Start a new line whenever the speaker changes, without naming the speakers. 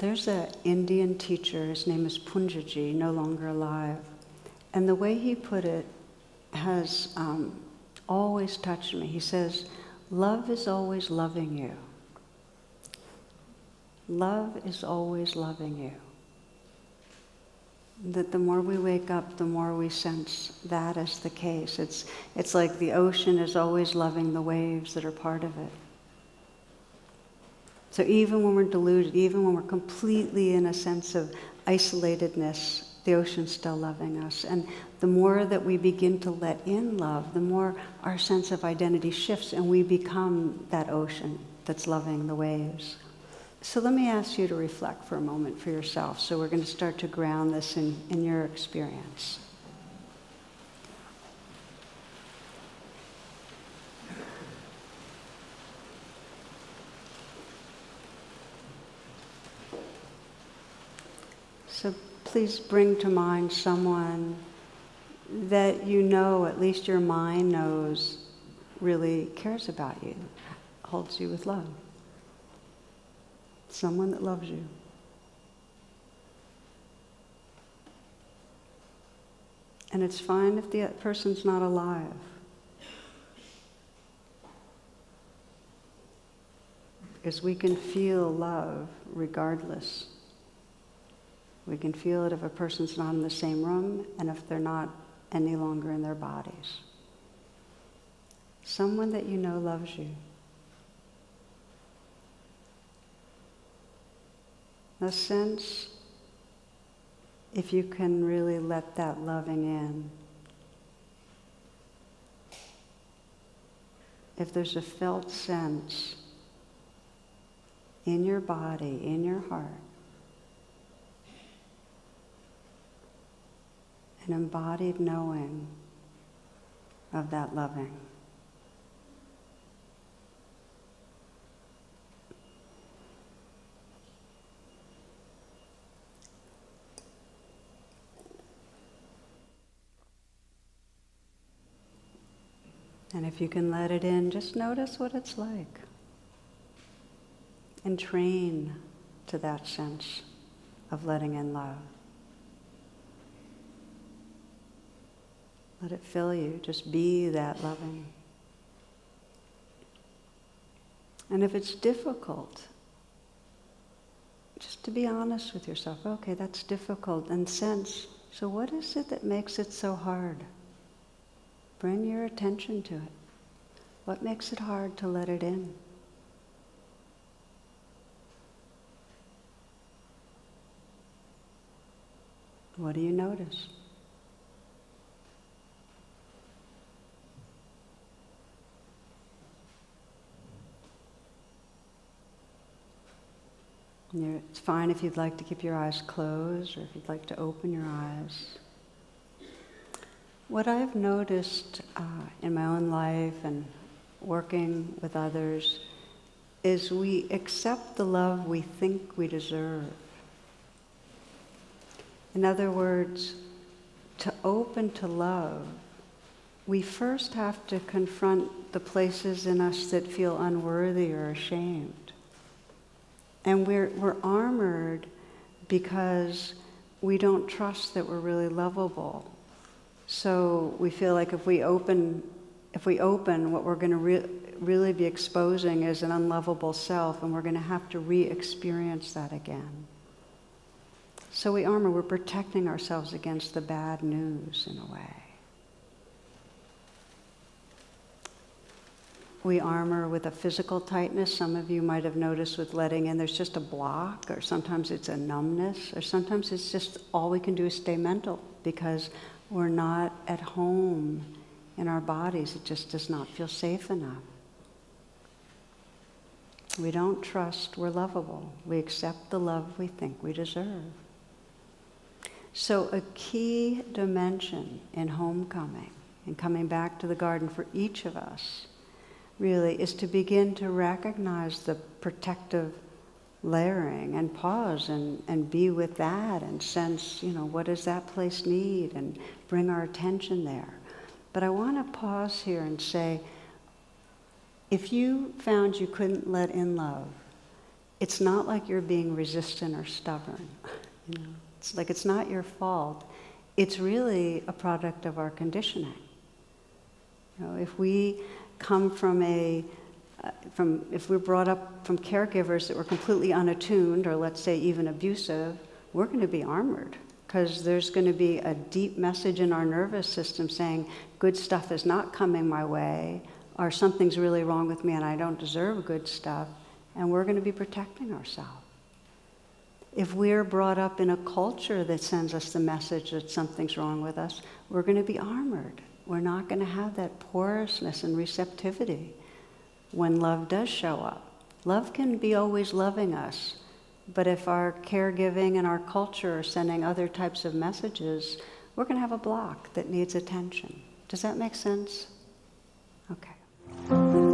There's an Indian teacher, his name is Punjaji, no longer alive. And the way he put it has always touched me. He says, love is always loving you. Love is always loving you. That the more we wake up, the more we sense that as the case. It's like the ocean is always loving the waves that are part of it. So even when we're deluded, even when we're completely in a sense of isolatedness, the ocean's still loving us. And the more that we begin to let in love, the more our sense of identity shifts and we become that ocean that's loving the waves. So let me ask you to reflect for a moment for yourself. So we're going to start to ground this in your experience. So please bring to mind someone that you know, at least your mind knows, really cares about you, holds you with love. Someone that loves you. And it's fine if the person's not alive. Because we can feel love regardless. We can feel it if a person's not in the same room and if they're not any longer in their bodies. Someone that you know loves you. A sense, if you can really let that loving in. If there's a felt sense in your body, in your heart, an embodied knowing of that loving. And if you can let it in, just notice what it's like. And train to that sense of letting in love. Let it fill you. Just be that loving. And if it's difficult, just to be honest with yourself. Okay, that's difficult. And sense, so what is it that makes it so hard? Bring your attention to it. What makes it hard to let it in? What do you notice? It's fine if you'd like to keep your eyes closed or if you'd like to open your eyes. What I've noticed in my own life and working with others is we accept the love we think we deserve. In other words, to open to love, we first have to confront the places in us that feel unworthy or ashamed. And we're armored because we don't trust that we're really lovable. So we feel like if we open, what we're going to really be exposing is an unlovable self, and we're going to have to re-experience that again. So we armor, we're protecting ourselves against the bad news in a way. We armor with a physical tightness. Some of you might have noticed with letting in, there's just a block, or sometimes it's a numbness, or sometimes it's just all we can do is stay mental because we're not at home in our bodies. It just does not feel safe enough. We don't trust we're lovable. We accept the love we think we deserve. So a key dimension in homecoming and coming back to the garden for each of us really is to begin to recognize the protective layering and pause and be with that and sense, what does that place need, and bring our attention there. But I want to pause here and say, if you found you couldn't let in love, it's not like you're being resistant or stubborn. It's like it's not your fault. It's really a product of our conditioning. If we come if we're brought up from caregivers that were completely unattuned, or let's say even abusive, we're going to be armored, because there's going to be a deep message in our nervous system saying, good stuff is not coming my way, or something's really wrong with me and I don't deserve good stuff, and we're going to be protecting ourselves. If we're brought up in a culture that sends us the message that something's wrong with us, we're going to be armored. We're not going to have that porousness and receptivity when love does show up. Love can be always loving us, but if our caregiving and our culture are sending other types of messages, we're going to have a block that needs attention. Does that make sense? Okay.